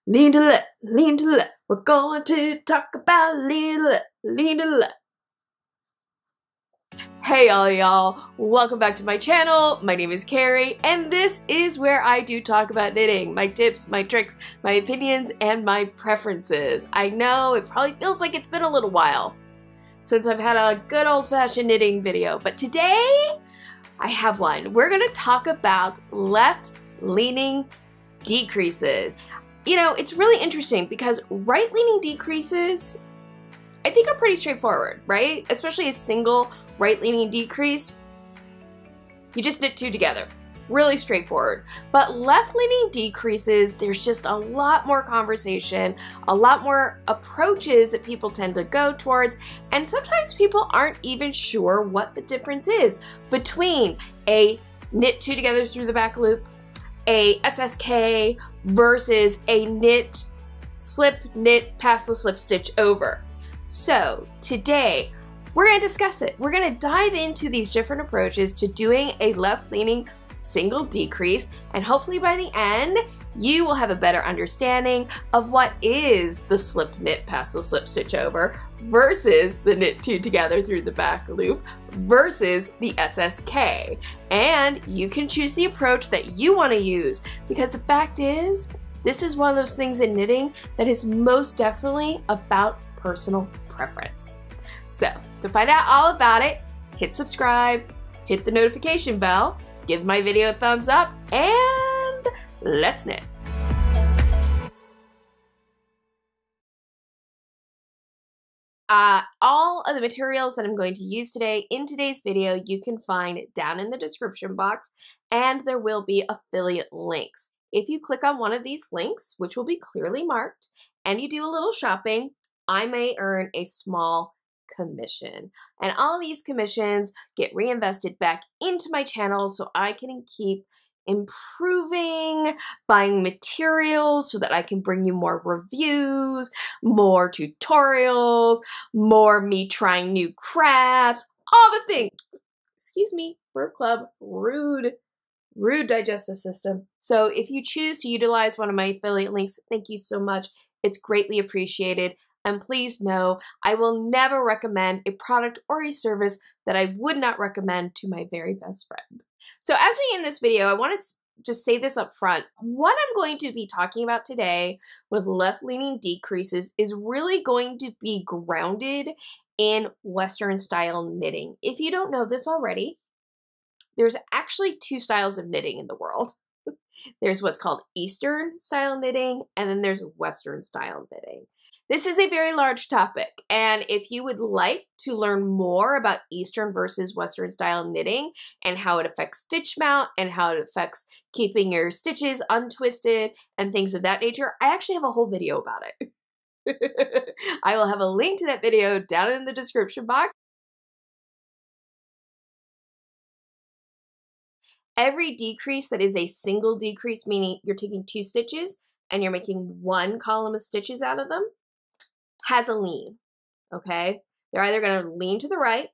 Lean to the left, lean to the left. We're going to talk about lean to the left, lean to the left. Hey all y'all, welcome back to my channel. My name is Carrie, and this is where I do talk about knitting. My tips, my tricks, my opinions, and my preferences. I know it probably feels like it's been a little while since I've had a good old-fashioned knitting video, but today I have one. We're gonna talk about left-leaning decreases. You know, it's really interesting because right-leaning decreases, I think, are pretty straightforward, right? Especially a single right-leaning decrease. You just knit two together. Really straightforward. But left-leaning decreases, there's just a lot more conversation, a lot more approaches that people tend to go towards, and sometimes people aren't even sure what the difference is between a knit two together through the back loop, a SSK versus a knit, slip, knit, pass the slip stitch over. So today we're going to discuss it. We're going to dive into these different approaches to doing a left-leaning single decrease, and hopefully by the end you will have a better understanding of what is the slip knit pass the slip stitch over versus the knit two together through the back loop versus the SSK. And you can choose the approach that you want to use, because the fact is, this is one of those things in knitting that is most definitely about personal preference. So to find out all about it, hit subscribe, hit the notification bell, give my video a thumbs up, and let's knit. All of the materials that I'm going to use today in today's video, you can find down in the description box, and there will be affiliate links. If you click on one of these links, which will be clearly marked, and you do a little shopping, I may earn a small commission. And all of these commissions get reinvested back into my channel so I can keep improving, buying materials so that I can bring you more reviews, more tutorials, more me trying new crafts, all the things. Excuse me, Burp Club, rude digestive system. So if you choose to utilize one of my affiliate links, thank you so much. It's greatly appreciated. And please know, I will never recommend a product or a service that I would not recommend to my very best friend. So as we end this video, I want to just say this up front. What I'm going to be talking about today with left-leaning decreases is really going to be grounded in Western style knitting. If you don't know this already, there's actually two styles of knitting in the world. There's what's called Eastern style knitting, and then there's Western style knitting. This is a very large topic, and if you would like to learn more about Eastern versus Western style knitting and how it affects stitch mount and how it affects keeping your stitches untwisted and things of that nature, I actually have a whole video about it. I will have a link to that video down in the description box. Every decrease that is a single decrease, meaning you're taking two stitches and you're making one column of stitches out of them, has a lean, okay? They're either going to lean to the right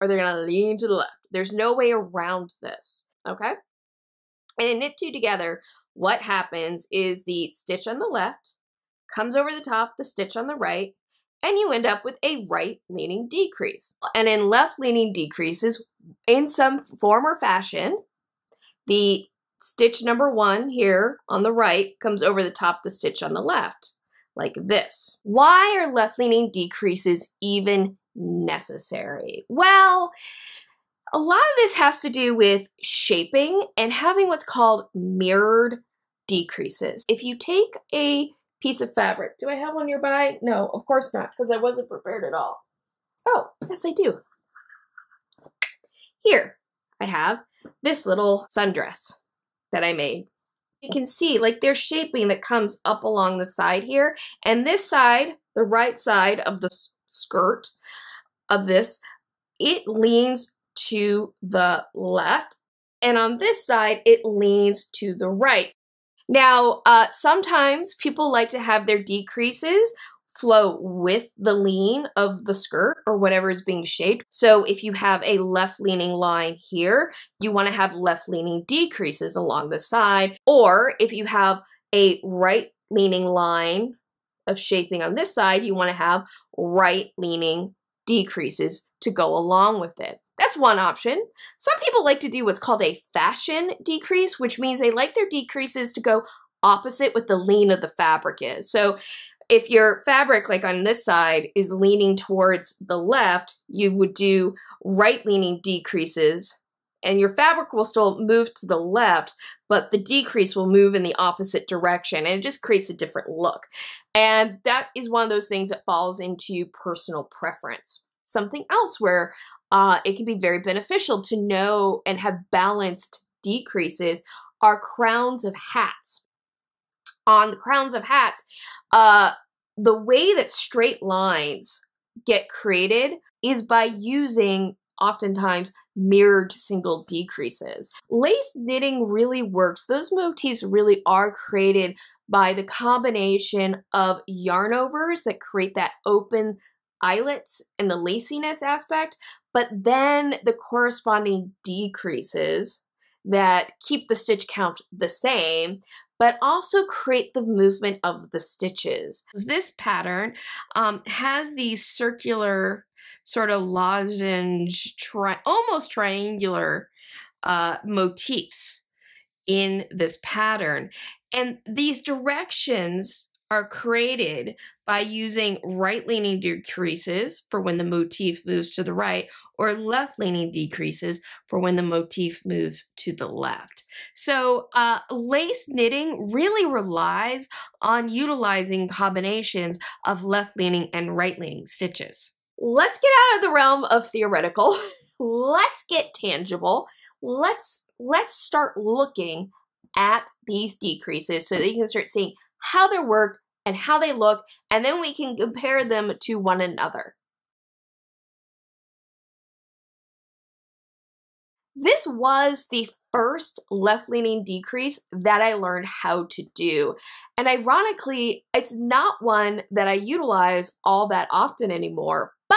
or they're going to lean to the left. There's no way around this, okay? And in knit two together, what happens is the stitch on the left comes over the top, the stitch on the right, and you end up with a right-leaning decrease. And in left-leaning decreases, in some form or fashion, the stitch number one here on the right comes over the top the stitch on the left, like this. Why are left-leaning decreases even necessary? Well, a lot of this has to do with shaping and having what's called mirrored decreases. If you take a piece of fabric, do I have one nearby? No, of course not, because I wasn't prepared at all. Oh, yes I do. Here, I have this little sundress that I made. You can see, like, there's shaping that comes up along the side here, and this side, the right side of the skirt of this, it leans to the left, and on this side, it leans to the right. Now, sometimes people like to have their decreases flow with the lean of the skirt or whatever is being shaped. So if you have a left-leaning line here, you want to have left-leaning decreases along the side. Or if you have a right leaning line of shaping on this side, you want to have right leaning decreases to go along with it. That's one option. Some people like to do what's called a fashion decrease, which means they like their decreases to go opposite what the lean of the fabric is. So if your fabric, like on this side, is leaning towards the left, you would do right leaning decreases, and your fabric will still move to the left, but the decrease will move in the opposite direction, and it just creates a different look. And that is one of those things that falls into personal preference. Something else where it can be very beneficial to know and have balanced decreases are crowns of hats. On the crowns of hats, the way that straight lines get created is by using oftentimes mirrored single decreases. Lace knitting really works. Those motifs really are created by the combination of yarn overs that create that open eyelets and the laciness aspect, but then the corresponding decreases that keep the stitch count the same, but also create the movement of the stitches. This pattern has these circular sort of lozenge, almost triangular motifs in this pattern. And these directions are created by using right-leaning decreases for when the motif moves to the right, or left-leaning decreases for when the motif moves to the left. So lace knitting really relies on utilizing combinations of left-leaning and right-leaning stitches. Let's get out of the realm of theoretical. Let's get tangible. Let's start looking at these decreases so that you can start seeing how they're worked and how they look, and then we can compare them to one another. This was the first left-leaning decrease that I learned how to do. And ironically, it's not one that I utilize all that often anymore, but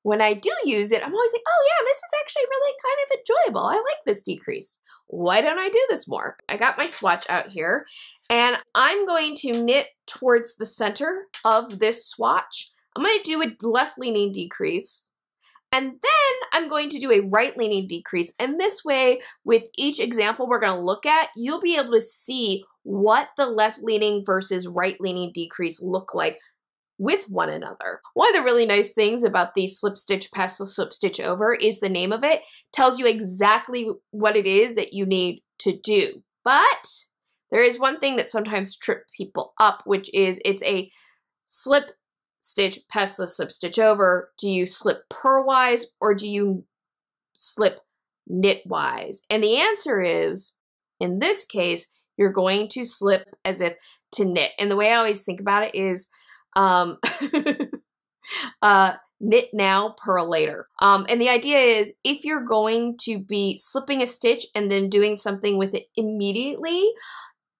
when I do use it, I'm always like, oh yeah, this is actually really kind of enjoyable. I like this decrease. Why don't I do this more? I got my swatch out here, and I'm going to knit towards the center of this swatch. I'm going to do a left-leaning decrease, and then I'm going to do a right-leaning decrease. And this way, with each example we're going to look at, you'll be able to see what the left-leaning versus right-leaning decrease look like with one another. One of the really nice things about the slip stitch past the slip stitch over is the name of it tells you exactly what it is that you need to do. But there is one thing that sometimes trips people up, which is it's a slip stitch past the slip stitch over. Do you slip purlwise or do you slip knitwise? And the answer is, in this case, you're going to slip as if to knit. And the way I always think about it is knit now, purl later. And the idea is if you're going to be slipping a stitch and then doing something with it immediately,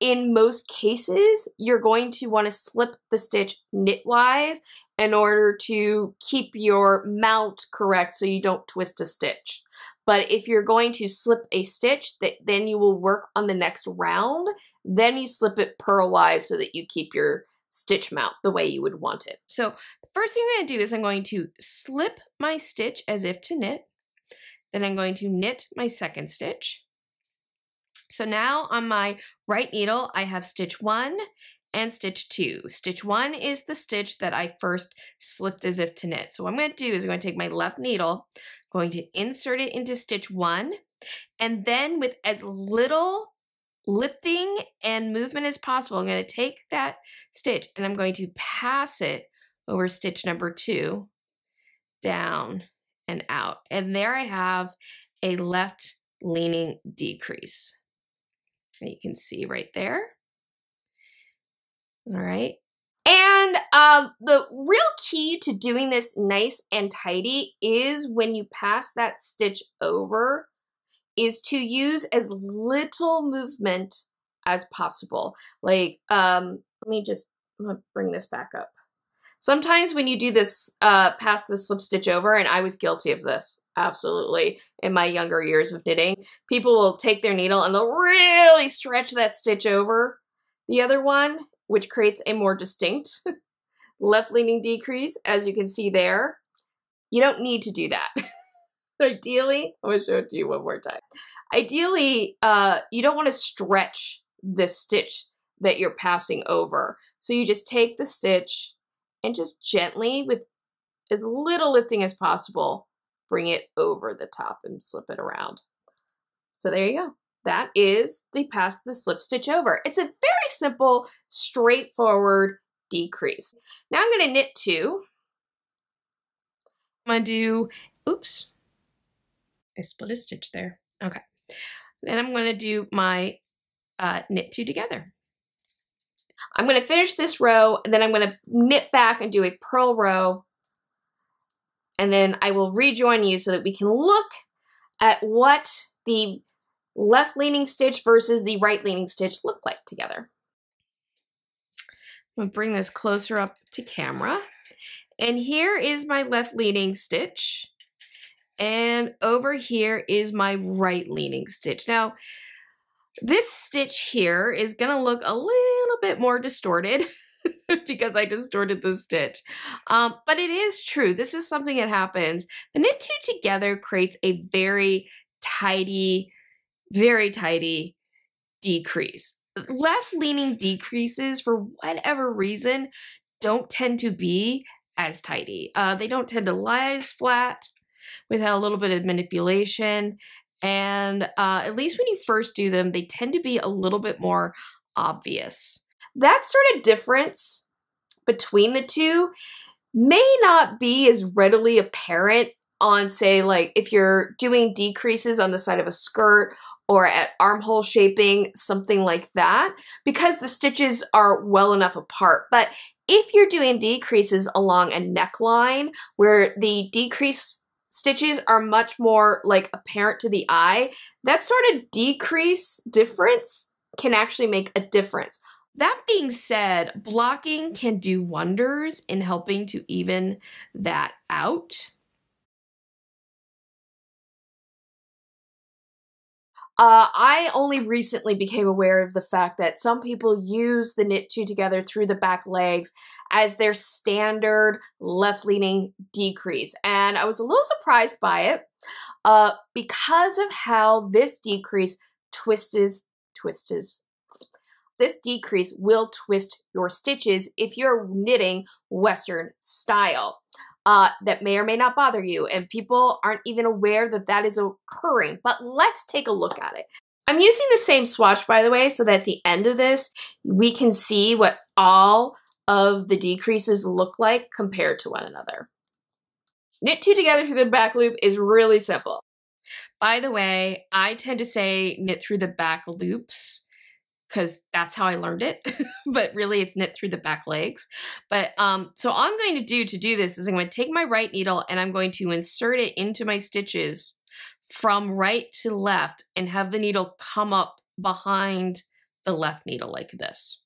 in most cases, you're going to want to slip the stitch knitwise in order to keep your mount correct so you don't twist a stitch. But if you're going to slip a stitch that then you will work on the next round, then you slip it purlwise so that you keep your stitch mount the way you would want it. So the first thing I'm going to do is I'm going to slip my stitch as if to knit. Then I'm going to knit my second stitch. So now on my right needle, I have stitch 1 and stitch 2. Stitch 1 is the stitch that I first slipped as if to knit. So what I'm going to do is I'm going to take my left needle, going to insert it into stitch 1, and then with as little lifting and movement as possible, I'm going to take that stitch and I'm going to pass it over stitch number 2, down and out. And there I have a left leaning decrease. You can see right there. All right. And the real key to doing this nice and tidy is when you pass that stitch over is to use as little movement as possible. Like, let me bring this back up. Sometimes when you do this, pass the slip stitch over, and I was guilty of this, absolutely, in my younger years of knitting, people will take their needle and they'll really stretch that stitch over the other one, which creates a more distinct left-leaning decrease, as you can see there. You don't need to do that. Ideally, I'm going to show it to you one more time. Ideally, you don't want to stretch this stitch that you're passing over. So you just take the stitch and just gently, with as little lifting as possible, bring it over the top and slip it around. So there you go. That is the pass the slip stitch over. It's a very simple, straightforward decrease. Now I'm going to knit 2. I'm going to do, oops, I split a stitch there. Okay. Then I'm going to do my knit 2 together. I'm going to finish this row, and then I'm going to knit back and do a purl row, and then I will rejoin you so that we can look at what the left-leaning stitch versus the right-leaning stitch look like together. I'm going to bring this closer up to camera, and here is my left-leaning stitch, and over here is my right-leaning stitch. Now, this stitch here is going to look a little bit more distorted because I distorted the stitch. But it is true. This is something that happens. The knit 2 together creates a very tidy decrease. Left-leaning decreases, for whatever reason, don't tend to be as tidy. They don't tend to lie as flat without a little bit of manipulation. And at least when you first do them, they tend to be a little bit more obvious. That sort of difference between the two may not be as readily apparent on, say, like if you're doing decreases on the side of a skirt or at armhole shaping, something like that, because the stitches are well enough apart. But if you're doing decreases along a neckline where the decrease stitches are much more like apparent to the eye, that sort of decrease difference can actually make a difference. That being said, blocking can do wonders in helping to even that out. I only recently became aware of the fact that some people use the knit 2 together through the back legs as their standard left-leaning decrease. And I was a little surprised by it because of how this decrease twists. This decrease will twist your stitches if you're knitting Western style. That may or may not bother you, and people aren't even aware that that is occurring, but let's take a look at it. I'm using the same swatch, by the way, so that at the end of this, we can see what all of the decreases look like compared to one another. Knit 2 together through the back loop is really simple. By the way, I tend to say knit through the back loops because that's how I learned it, but really it's knit through the back legs. But so all I'm going to do this is I'm going to take my right needle and I'm going to insert it into my stitches from right to left and have the needle come up behind the left needle like this.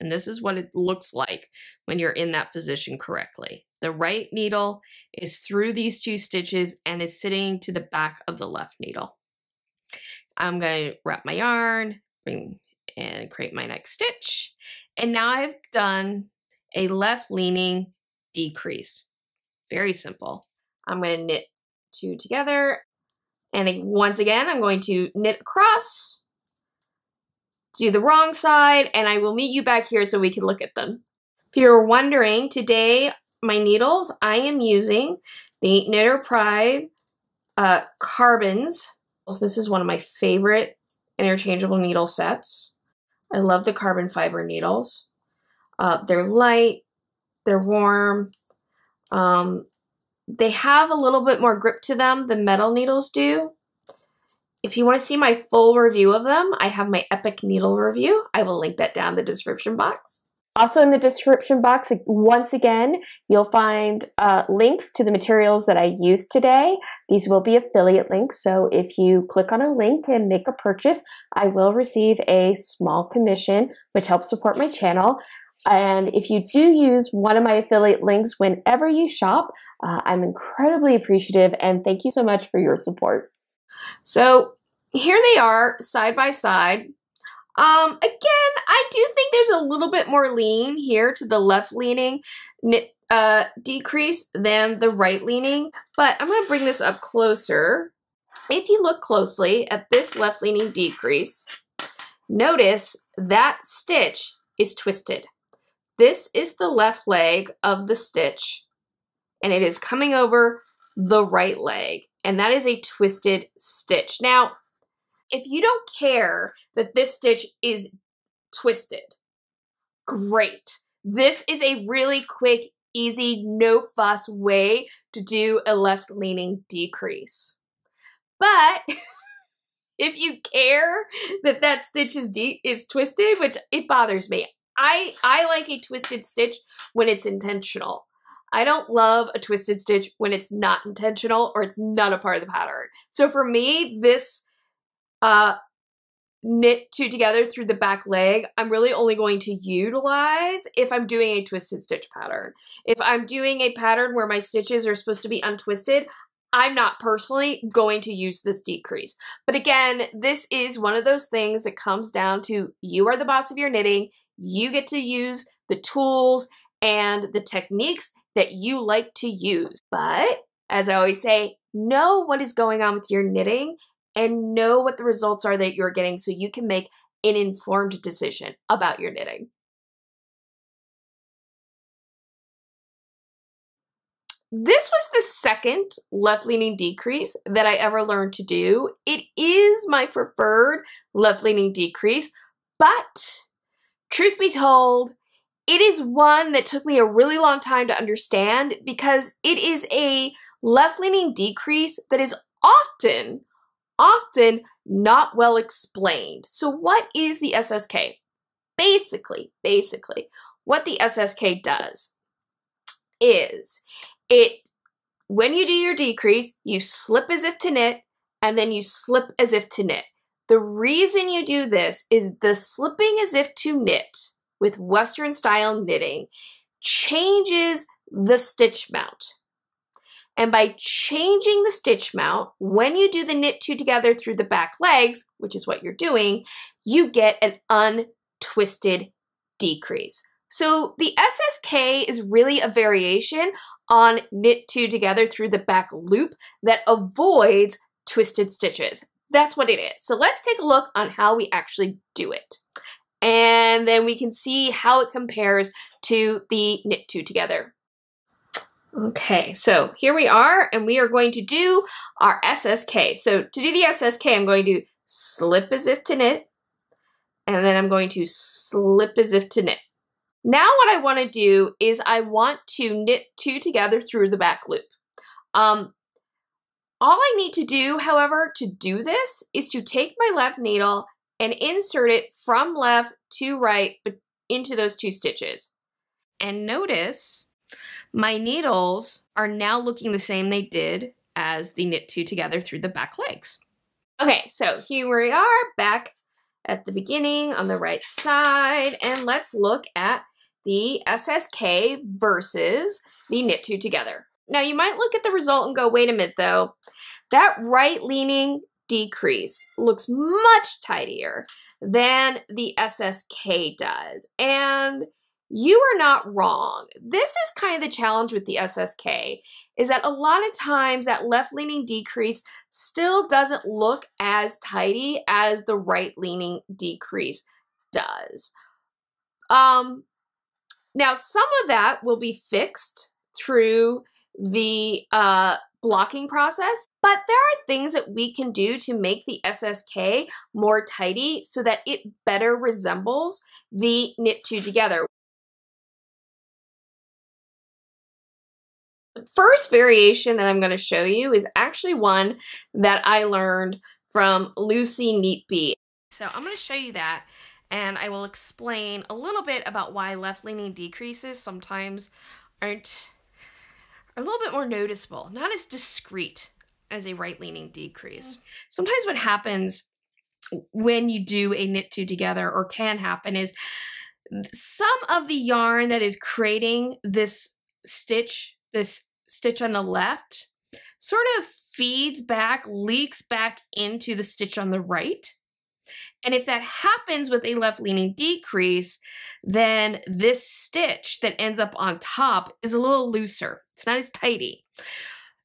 And this is what it looks like when you're in that position correctly. The right needle is through these 2 stitches and is sitting to the back of the left needle. I'm going to wrap my yarn, and create my next stitch. And now I've done a left-leaning decrease. Very simple. I'm going to knit 2 together. And once again, I'm going to knit across, do the wrong side, and I will meet you back here so we can look at them. If you're wondering, today, my needles, I am using the Knitter Pride Carbons. This is one of my favorite interchangeable needle sets. I love the carbon fiber needles. They're light, they're warm. They have a little bit more grip to them than metal needles do. If you want to see my full review of them, I have my Epic Needle review. I will link that down in the description box. Also in the description box, once again, you'll find links to the materials that I used today. These will be affiliate links, so if you click on a link and make a purchase, I will receive a small commission, which helps support my channel. And if you do use one of my affiliate links whenever you shop, I'm incredibly appreciative, and thank you so much for your support. So here they are, side by side. Again, I do think there's a little bit more lean here to the left leaning knit decrease than the right leaning, but I'm going to bring this up closer. If you look closely at this left leaning decrease, notice that stitch is twisted. This is the left leg of the stitch, and it is coming over the right leg, and that is a twisted stitch. Now, if you don't care that this stitch is twisted, great. This is a really quick, easy, no fuss way to do a left leaning decrease. But if you care that that stitch is twisted, which it bothers me, I like a twisted stitch when it's intentional. I don't love a twisted stitch when it's not intentional or it's not a part of the pattern. So for me, this knit two together through the back leg, I'm really only going to utilize if I'm doing a twisted stitch pattern. If I'm doing a pattern where my stitches are supposed to be untwisted, I'm not personally going to use this decrease. But again, this is one of those things that comes down to you are the boss of your knitting. You get to use the tools and the techniques that you like to use. But as I always say, know what is going on with your knitting and know what the results are that you're getting so you can make an informed decision about your knitting. This was the second left-leaning decrease that I ever learned to do. It is my preferred left-leaning decrease, but truth be told, it is one that took me a really long time to understand because it is a left-leaning decrease that is often not well explained. So what is the SSK? Basically, what the SSK does is when you do your decrease, you slip as if to knit, and then you slip as if to knit. The reason you do this is the slipping as if to knit with Western style knitting changes the stitch mount. And by changing the stitch mount, when you do the knit two together through the back legs, which is what you're doing, you get an untwisted decrease. So the SSK is really a variation on knit two together through the back loop that avoids twisted stitches. That's what it is. So let's take a look on how we actually do it. And then we can see how it compares to the knit two together. Okay, so here we are, and we are going to do our SSK. So to do the SSK, I'm going to slip as if to knit, and then I'm going to slip as if to knit. Now what I want to do is I want to knit two together through the back loop. All I need to do, however, to do this is to take my left needle and insert it from left to right into those two stitches. And notice my needles are now looking the same they did as the knit two together through the back legs. Okay, so here we are back at the beginning on the right side, and let's look at the SSK versus the knit two together. Now you might look at the result and go, wait a minute though, that right leaning decrease looks much tidier than the SSK does, and you are not wrong. This is kind of the challenge with the SSK, is that a lot of times that left-leaning decrease still doesn't look as tidy as the right-leaning decrease does. Now, some of that will be fixed through the blocking process, but there are things that we can do to make the SSK more tidy so that it better resembles the knit two together. The first variation that I'm going to show you is actually one that I learned from Lucy Neatby. So I'm going to show you that, and I will explain a little bit about why left-leaning decreases sometimes are a little bit more noticeable, not as discreet as a right-leaning decrease. Sometimes what happens when you do a knit two together, or can happen, is some of the yarn that is creating this stitch on the left sort of feeds back, leaks back into the stitch on the right. And if that happens with a left-leaning decrease, then this stitch that ends up on top is a little looser. It's not as tidy.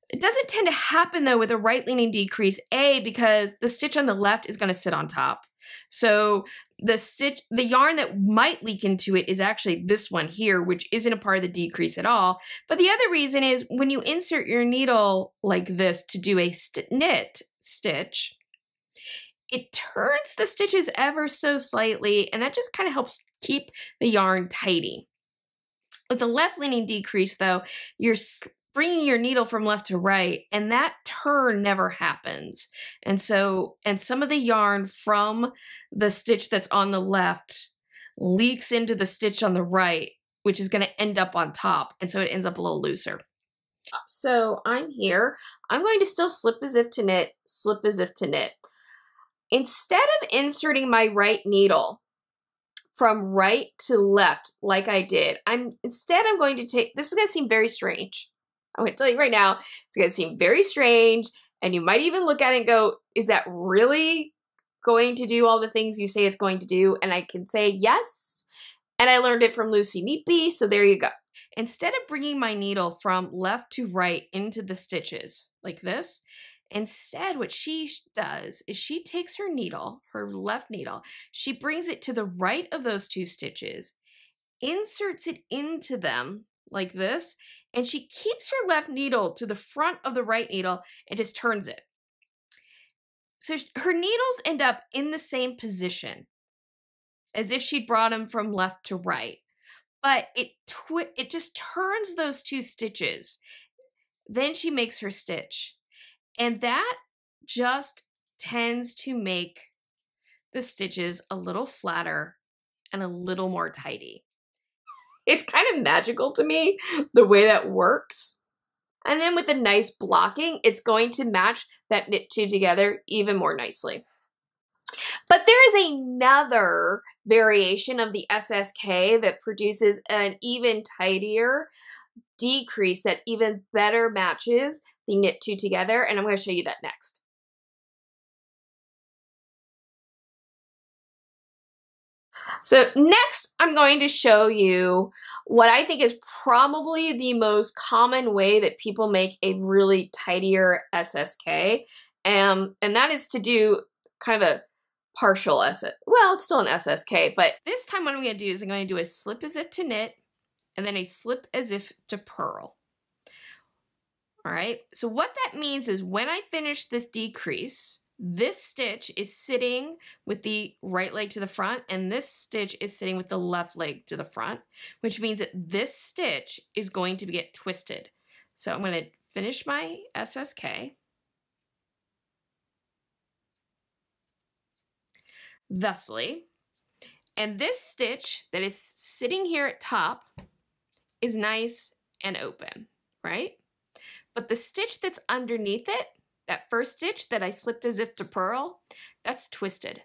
It doesn't tend to happen though with a right-leaning decrease, because the stitch on the left is going to sit on top. So the yarn that might leak into it is actually this one here, which isn't a part of the decrease at all. But the other reason is when you insert your needle like this to do a knit stitch, it turns the stitches ever so slightly, and that just kind of helps keep the yarn tidy. With the left-leaning decrease though, you're bringing your needle from left to right, and that turn never happens. And some of the yarn from the stitch that's on the left leaks into the stitch on the right, which is going to end up on top. And so it ends up a little looser. So I'm here. I'm going to still slip as if to knit, slip as if to knit. Instead of inserting my right needle from right to left like I did, I'm going to take, this is going to seem very strange. I'm going to tell you right now, it's going to seem very strange, and you might even look at it and go, is that really going to do all the things you say it's going to do? And I can say yes, and I learned it from Lucy Neatby, so there you go. Instead of bringing my needle from left to right into the stitches like this, instead what she does is she takes her needle, her left needle, she brings it to the right of those two stitches, inserts it into them like this, and she keeps her left needle to the front of the right needle and just turns it. So her needles end up in the same position as if she'd brought them from left to right, but it just turns those two stitches. Then she makes her stitch, and that just tends to make the stitches a little flatter and a little more tidy. It's kind of magical to me, the way that works. And then with the nice blocking, it's going to match that knit two together even more nicely. But there is another variation of the SSK that produces an even tidier decrease that even better matches the knit two together, and I'm going to show you that next. So next, I'm going to show you what I think is probably the most common way that people make a really tidier SSK, and that is to do kind of a partial SS. Well, it's still an SSK, but this time what I'm going to do is I'm going to do a slip as if to knit, and then a slip as if to purl. All right, so what that means is when I finish this decrease, this stitch is sitting with the right leg to the front, and this stitch is sitting with the left leg to the front, which means that this stitch is going to get twisted. So I'm going to finish my SSK. Thusly, and this stitch that is sitting here at top is nice and open, right? But the stitch that's underneath it, that first stitch that I slipped as if to purl, that's twisted.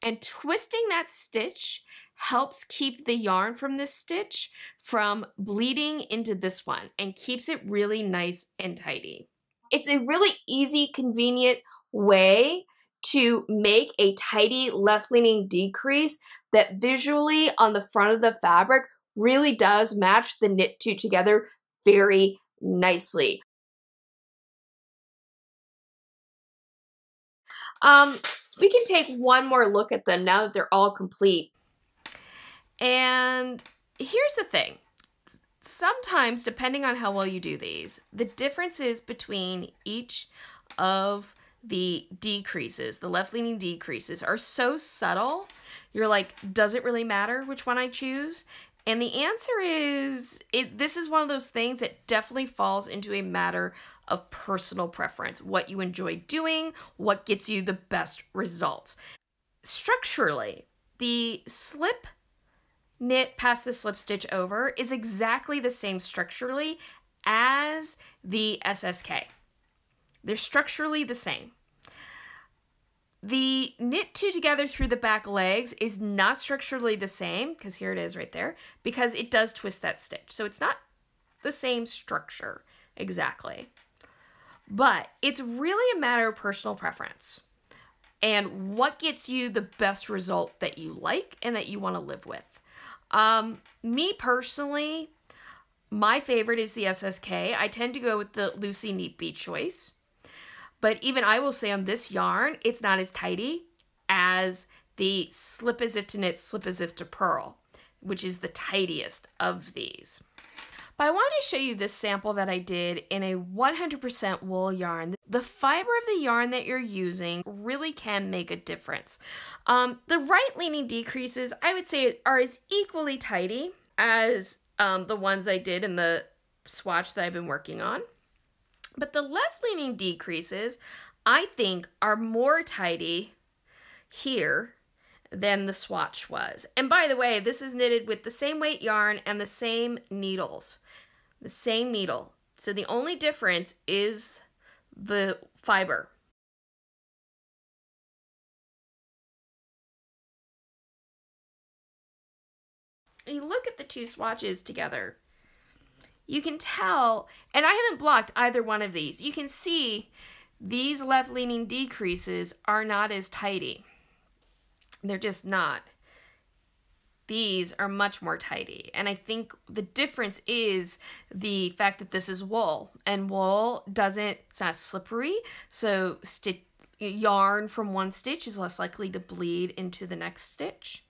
And twisting that stitch helps keep the yarn from this stitch from bleeding into this one and keeps it really nice and tidy. It's a really easy, convenient way to make a tidy left-leaning decrease that visually on the front of the fabric really does match the knit two together very nicely. We can take one more look at them now that they're all complete. And here's the thing. Sometimes, depending on how well you do these, the differences between each of the decreases, the left-leaning decreases, are so subtle, you're like, does it really matter which one I choose? And the answer is, this is one of those things that definitely falls into a matter of personal preference, what you enjoy doing, what gets you the best results. Structurally, the slip knit past the slip stitch over is exactly the same structurally as the SSK. They're structurally the same. The knit two together through the back legs is not structurally the same, because here it is right there, because it does twist that stitch. So it's not the same structure exactly. But it's really a matter of personal preference. and what gets you the best result that you like and that you want to live with. Me personally, my favorite is the SSK. I tend to go with the Lucy Neatby choice. But even I will say on this yarn, it's not as tidy as the Slip As If to Knit, Slip As If to Purl, which is the tidiest of these. But I wanted to show you this sample that I did in a 100% wool yarn. The fiber of the yarn that you're using really can make a difference. The right-leaning decreases, I would say, are as equally tidy as the ones I did in the swatch that I've been working on. But the left-leaning decreases, I think, are more tidy here than the swatch was. And by the way, this is knitted with the same weight yarn and the same needles. The same needle. So the only difference is the fiber. You look at the two swatches together, you can tell, and I haven't blocked either one of these, you can see these left-leaning decreases are not as tidy. They're just not. These are much more tidy. And I think the difference is the fact that this is wool. And wool it's not slippery. So yarn from one stitch is less likely to bleed into the next stitch.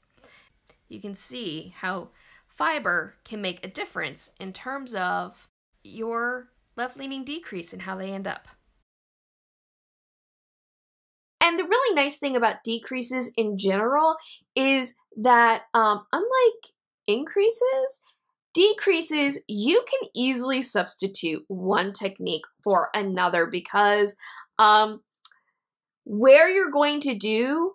You can see how fiber can make a difference in terms of your left-leaning decrease and how they end up. And the really nice thing about decreases in general is that unlike increases, decreases, you can easily substitute one technique for another because where you're going to do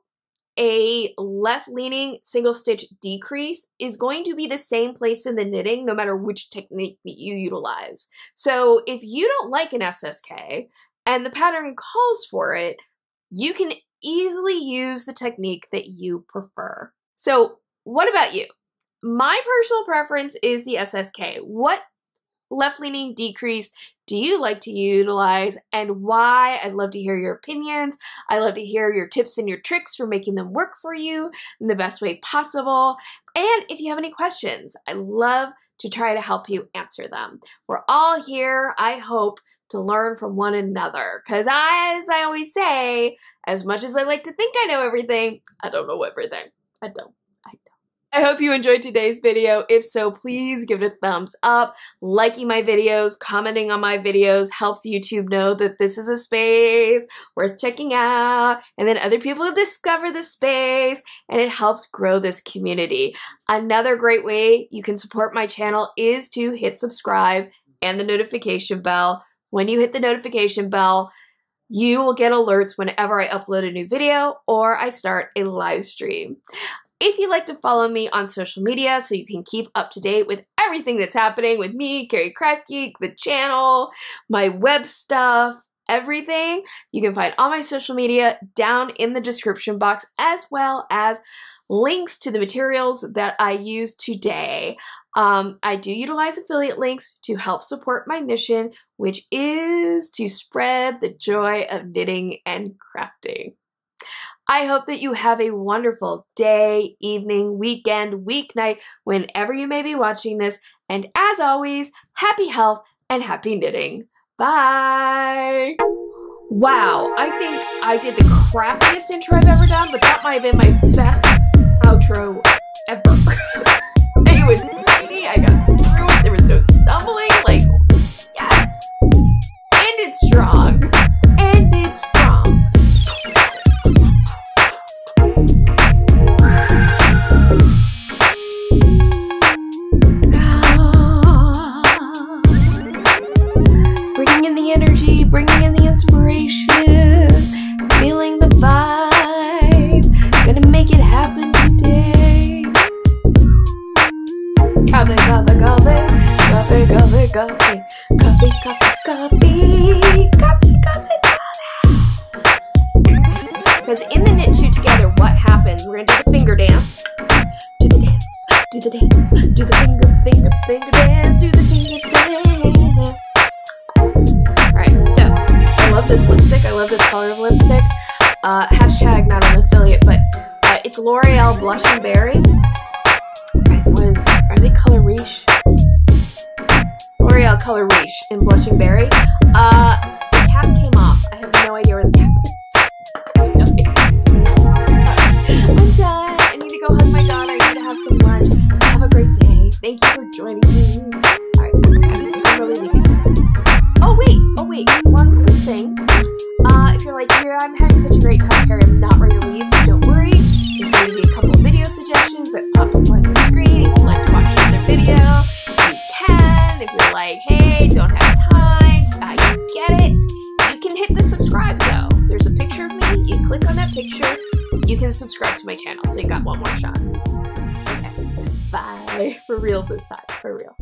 a left-leaning single stitch decrease is going to be the same place in the knitting no matter which technique that you utilize. So if you don't like an SSK and the pattern calls for it, you can easily use the technique that you prefer. So what about you? My personal preference is the SSK. What left-leaning decrease do you like to utilize and why? I'd love to hear your opinions. I love to hear your tips and your tricks for making them work for you in the best way possible. And if you have any questions, I love to try to help you answer them. We're all here, I hope, to learn from one another. Because as I always say, as much as I like to think I know everything, I don't know everything. I don't. I hope you enjoyed today's video. If so, please give it a thumbs up. Liking my videos, commenting on my videos helps YouTube know that this is a space worth checking out, and then other people discover the space, and it helps grow this community. Another great way you can support my channel is to hit subscribe and the notification bell. When you hit the notification bell, you will get alerts whenever I upload a new video or I start a live stream. If you'd like to follow me on social media so you can keep up to date with everything that's happening with me, Carrie CraftGeek, the channel, my web stuff, everything, you can find all my social media down in the description box, as well as links to the materials that I use today. I do utilize affiliate links to help support my mission, which is to spread the joy of knitting and crafting. I hope that you have a wonderful day, evening, weekend, weeknight, whenever you may be watching this. And as always, happy health and happy knitting. Bye! Wow, I think I did the crappiest intro I've ever done, but that might have been my best outro ever. It was tiny, I got through it, there was no stumbling, like, yes! And it's strong. And it's strong. Bringing in the energy, bringing in the inspiration, feeling the vibe, gonna make it happen today. Coffee, coffee, coffee, coffee, coffee, coffee, coffee, coffee, coffee, coffee, coffee. Because in the knit two together, what happens? We're gonna do the finger dance. Do the dance, do the dance, do the finger dance, do the finger dance. Alright, so I love this lipstick. I love this color of lipstick. Hashtag not Blushing Berry. Are they Color Riche? L'Oreal Color Riche in Blushing Berry. The cap came off. I have no idea where the cap is. I'm done. I need to go hug my daughter. I need to have some lunch. Have a great day. Thank you for joining me. Alright, I'm really leaving. Oh wait, one quick thing. If you're like, here, I'm having such a great time, Carrie, I'm not ready to leave, don't worry. There's going to be a couple of video suggestions that pop up on your screen. If you'd like to watch another video, you can. If you're like, hey, don't have time, you get it. You can hit the subscribe though. There's a picture of me, you click on that picture, you can subscribe to my channel, so you got one more shot. Okay, bye. For reals this time, for real.